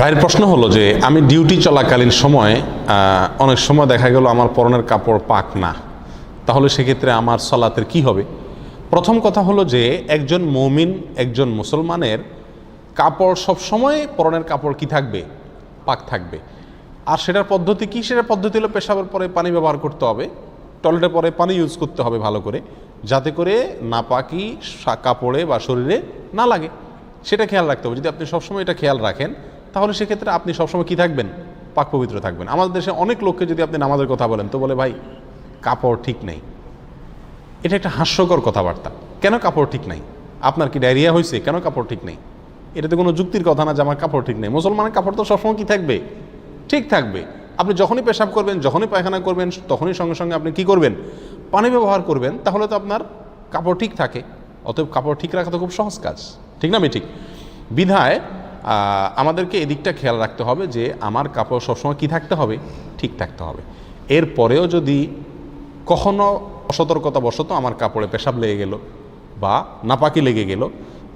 ভাইয়ের প্রশ্ন হলো যে আমি ডিউটি চলাকালীন সময় অনেক সময় দেখা গেল আমার পরনের কাপড় পাক না, তাহলে সেক্ষেত্রে আমার সালাতের কি হবে? প্রথম কথা হলো যে একজন মুমিন, একজন মুসলমানের কাপড় সবসময় পরনের কাপড় কি থাকবে? পাক থাকবে। আর সেটার পদ্ধতি কি? সেটার পদ্ধতি হলো পেশাবের পরে পানি ব্যবহার করতে হবে, টয়লেটের পরে পানি ইউজ করতে হবে ভালো করে, যাতে করে নাপাকি কাপড়ে বা শরীরে না লাগে, সেটা খেয়াল রাখতে হবে। যদি আপনি সবসময় এটা খেয়াল রাখেন তাহলে সেক্ষেত্রে আপনি সবসময় কী থাকবেন? পাক পবিত্র থাকবেন। আমাদের দেশে অনেক লোককে যদি আপনি নামাজের কথা বলেন তো বলে ভাই কাপড় ঠিক নেই। এটা একটা হাস্যকর কথাবার্তা। কেন কাপড় ঠিক নাই? আপনার কি ডায়রিয়া হয়েছে? কেন কাপড় ঠিক নেই? এটা তো কোনো যুক্তির কথা না যে আমার কাপড় ঠিক নেই। মুসলমানের কাপড় তো সবসময় কী থাকবে? ঠিক থাকবে। আপনি যখনই পেশাব করবেন, যখনই পায়খানা করবেন, তখনই সঙ্গে সঙ্গে আপনি কি করবেন? পানি ব্যবহার করবেন, তাহলে তো আপনার কাপড় ঠিক থাকে। অতএব কাপড় ঠিক রাখা তো খুব সহজ কাজ, ঠিক না? আমি ঠিক বিধায় আমাদেরকে এদিকটা খেয়াল রাখতে হবে যে আমার কাপড় সবসময় কী থাকতে হবে? ঠিক থাকতে হবে। এরপরেও যদি কখনো অসতর্কতাবশত আমার কাপড়ে পেশাব লেগে গেল বা নাপাকি লেগে গেল,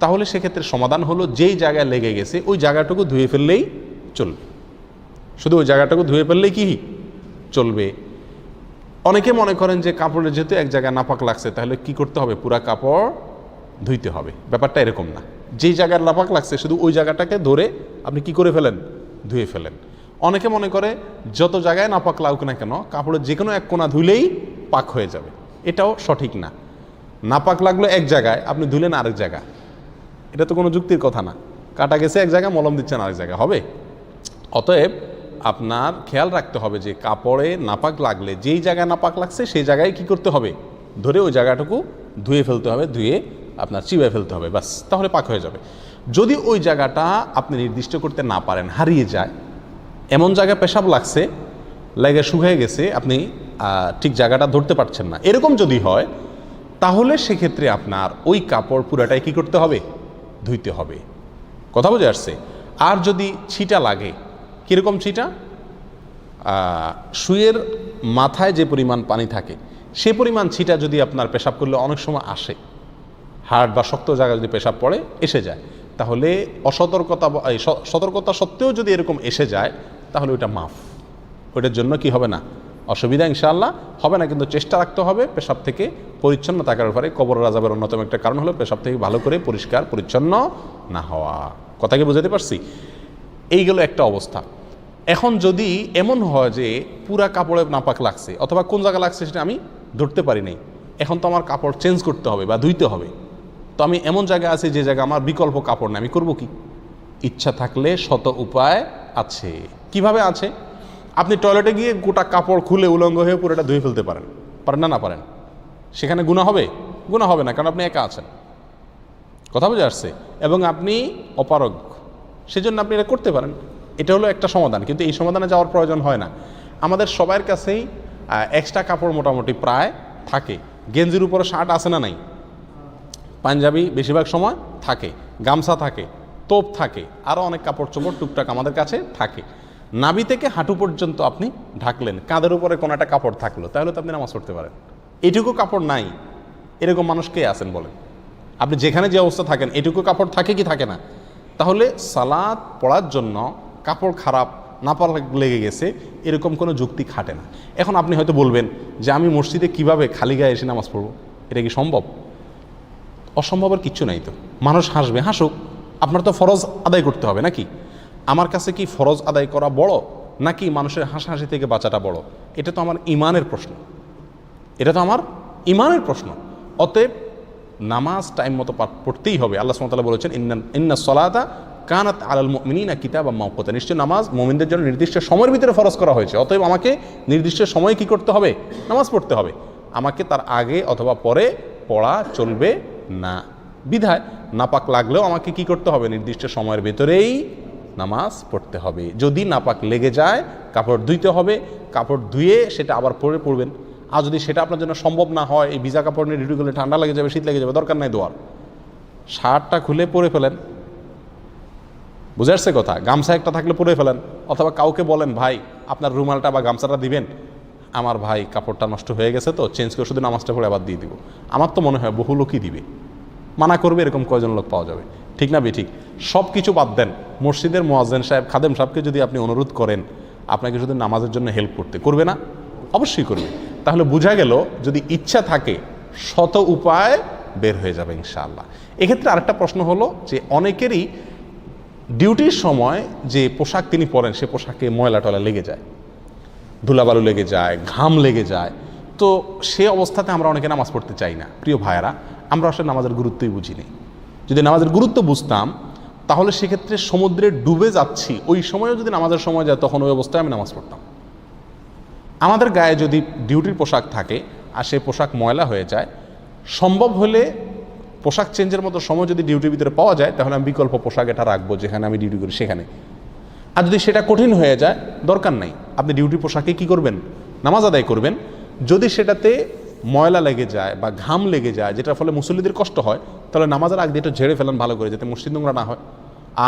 তাহলে সেক্ষেত্রে সমাধান হলো যেই জায়গায় লেগে গেছে ওই জায়গাটুকু ধুয়ে ফেললেই চলবে। শুধু ওই জায়গাটুকু ধুয়ে ফেললেই কি চলবে? অনেকে মনে করেন যে কাপড়ের যেহেতু এক জায়গায় নাপাক লাগছে তাহলে কি করতে হবে? পুরা কাপড় ধুইতে হবে। ব্যাপারটা এরকম না। যেই জায়গায় নাপাক লাগছে শুধু ওই জায়গাটাকে ধরে আপনি কি করে ফেলেন? ধুয়ে ফেলেন। অনেকে মনে করে যত জায়গায় নাপাক লাগুক না কেন কাপড়ের যে কোনো এক কোণা ধুইলেই পাক হয়ে যাবে। এটাও সঠিক না। নাপাক লাগলো এক জায়গায়, আপনি ধুলেন আরেক জায়গা, এটা তো কোনো যুক্তির কথা না। কাটা গেছে এক জায়গায়, মলম দিচ্ছেন আরেক জায়গায়, হবে? অতএব আপনার খেয়াল রাখতে হবে যে কাপড়ে নাপাক লাগলে যেই জায়গায় নাপাক লাগছে সেই জায়গায় কি করতে হবে? ধরে ওই জায়গাটুকু ধুয়ে ফেলতে হবে, ধুয়ে আপনার চিবায় ফেলতে হবে, বাস, তাহলে পাক হয়ে যাবে। যদি ওই জায়গাটা আপনি নির্দিষ্ট করতে না পারেন, হারিয়ে যায়, এমন জায়গায় পেশাব লাগছে, লেগে শুকিয়ে গেছে, আপনি ঠিক জায়গাটা ধরতে পারছেন না, এরকম যদি হয় তাহলে সেক্ষেত্রে আপনার ওই কাপড় পুরাটাই কি করতে হবে? ধুইতে হবে। কথা বুঝে আসছে? আর যদি ছিটা লাগে, কীরকম ছিটা? শুয়ের মাথায় যে পরিমাণ পানি থাকে সে পরিমাণ ছিটা যদি আপনার পেশাব করলে অনেক সময় আসে, হাড় বা শক্ত জায়গায় যদি পেশাব পড়ে এসে যায়, তাহলে সতর্কতা সত্ত্বেও যদি এরকম এসে যায় তাহলে ওইটা মাফ। ওইটার জন্য কি হবে না? অসুবিধা ইনশাআল্লাহ হবে না। কিন্তু চেষ্টা রাখতে হবে পেশাব থেকে পরিচ্ছন্ন থাকার ব্যাপারে। কবরের আযাবের অন্যতম একটা কারণ হলো পেশাব থেকে ভালো করে পরিষ্কার পরিচ্ছন্ন না হওয়া। কথা কি বুঝাতে পারছি? এইগুলো একটা অবস্থা। এখন যদি এমন হয় যে পুরা কাপড়ে নাপাক লাগছে অথবা কোন জায়গায় লাগছে সেটা আমি ধরতে পারি নাই, এখন তো আমার কাপড় চেঞ্জ করতে হবে বা ধুইতে হবে, তো আমি এমন জায়গায় আছি যে জায়গায় আমার বিকল্প কাপড় নেই, আমি করবো কি? ইচ্ছা থাকলে শত উপায় আছে। কিভাবে আছে? আপনি টয়লেটে গিয়ে গোটা কাপড় খুলে উলঙ্গ হয়ে পুরোটা ধুয়ে ফেলতে পারেন, পারেন না? না পারেন? সেখানে গুনাহ হবে? গুনাহ হবে না, কারণ আপনি একা আছেন। কথা বুঝে আসছে? এবং আপনি অপারগ, সেজন্য আপনি এটা করতে পারেন। এটা হলো একটা সমাধান, কিন্তু এই সমাধানে যাওয়ার প্রয়োজন হয় না। আমাদের সবার কাছেই এক্সট্রা কাপড় মোটামুটি প্রায় থাকে। গেঞ্জির উপরে শার্ট আছে না নাই? পাঞ্জাবি বেশিরভাগ সময় থাকে, গামছা থাকে, তোপ থাকে, আরও অনেক কাপড় চোপড় টুকটাক আমাদের কাছে থাকে। নাভি থেকে হাঁটু পর্যন্ত আপনি ঢাকলেন, কাঁধের উপরে কোনো একটা কাপড় থাকলো, তাহলে তো আপনি নামাজ পড়তে পারেন। এটুকু কাপড় নাই এরকম মানুষ কে আছেন বলেন? আপনি যেখানে যে অবস্থা থাকেন এটুকু কাপড় থাকে কি থাকে না? তাহলে সালাত পড়ার জন্য কাপড় খারাপ, নাপাক লেগে গেছে, এরকম কোনো যুক্তি খাটে না। এখন আপনি হয়তো বলবেন যে আমি মসজিদে কিভাবে খালি গায়ে এসে নামাজ পড়বো? এটা কি সম্ভব? অসম্ভবের কিচ্ছু নাই। তো মানুষ হাসবে, হাসুক, আপনার তো ফরজ আদায় করতে হবে নাকি? আমার কাছে কি ফরজ আদায় করা বড় নাকি মানুষের হাসাহাসি থেকে বাঁচাটা বড়? এটা তো আমার ইমানের প্রশ্ন, এটা তো আমার ইমানের প্রশ্ন। অতএব নামাজ টাইম মতো পড়তেই হবে। আল্লাহ সুবহানাহু ওয়া তাআলা বলেছেন ইন্নাস সালাতা কানাত আলাল মুমিনিনা কিতাবাম মাওকুতা, নিশ্চয় নামাজ মুমিনদের জন্য নির্দিষ্ট সময়ের ভিতরে ফরজ করা হয়েছে। অতএব আমাকে নির্দিষ্ট সময়ে কি করতে হবে? নামাজ পড়তে হবে। আমাকে তার আগে অথবা পরে পড়া চলবে না। বিধায় নাপাক লাগলেও আমাকে কি করতে হবে? নির্দিষ্ট সময়ের ভিতরেই নামাজ পড়তে হবে। যদি নাপাক লেগে যায় কাপড় ধুইতে হবে, কাপড় ধুয়ে সেটা আবার পরে পড়বেন। আর যদি সেটা আপনার জন্য সম্ভব না হয়, এই ভিজা কাপড় নিয়ে ডিউটি করলে ঠান্ডা লেগে যাবে, শীত লেগে যাবে, দরকার নাই দোয়ার, শার্টটা খুলে পরে ফেলেন। বুঝে আসছে কথা? গামছা একটা থাকলে পরে ফেলেন, অথবা কাউকে বলেন ভাই আপনার রুমালটা বা গামছাটা দিবেন, আমার ভাই কাপড়টা নষ্ট হয়ে গেছে তো চেঞ্জ করে শুধু নামাজটা পড়ে আবার দিয়ে দিব। আমার তো মনে হয় বহু লোকই দিবে, মানা করবে এরকম কয়জন লোক পাওয়া যাবে? ঠিক না বেঠিক? সব কিছু বাদ দেন, মসজিদের মুয়াজ্জিন সাহেব, খাদেম সাহেবকে যদি আপনি অনুরোধ করেন আপনাকে শুধু নামাজের জন্য হেল্প করবে না? অবশ্যই করবে। তাহলে বোঝা গেল যদি ইচ্ছা থাকে শত উপায় বের হয়ে যাবে ইনশাআল্লাহ। এক্ষেত্রে আরেকটা প্রশ্ন হলো যে অনেকেরই ডিউটির সময় যে পোশাক তিনি পরেন সে পোশাকে ময়লা টলা লেগে যায়, ধুলাবালু লেগে যায়, ঘাম লেগে যায়, তো সে অবস্থাতে আমরা অনেকে নামাজ পড়তে চাই না। প্রিয় ভাইয়েরা, আমরা আসলে নামাজের গুরুত্বই বুঝিনি। যদি নামাজের গুরুত্ব বুঝতাম তাহলে সেক্ষেত্রে সমুদ্রে ডুবে যাচ্ছি ওই সময়ও যদি নামাজের সময় যায় তখন ওই অবস্থায় আমি নামাজ পড়তাম। আমাদের গায়ে যদি ডিউটির পোশাক থাকে আর সেই পোশাক ময়লা হয়ে যায়, সম্ভব হলে পোশাক চেঞ্জের মতো সময় যদি ডিউটির ভিতরে পাওয়া যায় তাহলে আমি বিকল্প পোশাক এটা রাখবো যেখানে আমি ডিউটি করি সেখানে। আর যদি সেটা কঠিন হয়ে যায় দরকার নাই, আপনি ডিউটি পোশাকে কি করবেন? নামাজ আদায় করবেন। যদি সেটাতে ময়লা লেগে যায় বা ঘাম লেগে যায় যেটার ফলে মুসল্লিদের কষ্ট হয় তাহলে নামাজের আগ দিয়ে একটু ঝেড়ে ফেলেন ভালো করে, যাতে মসজিদ নোংরা না হয়।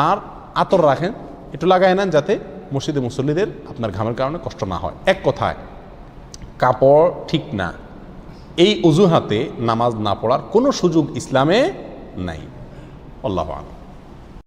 আর আতর রাখেন, একটু লাগায় নেন যাতে মসজিদে মুসল্লিদের আপনার ঘামের কারণে কষ্ট না হয়। এক কথায় কাপড় ঠিক না, এই অজুহাতে নামাজ না পড়ার কোনো সুযোগ ইসলামে নাই। আল্লাহু আ'লাম।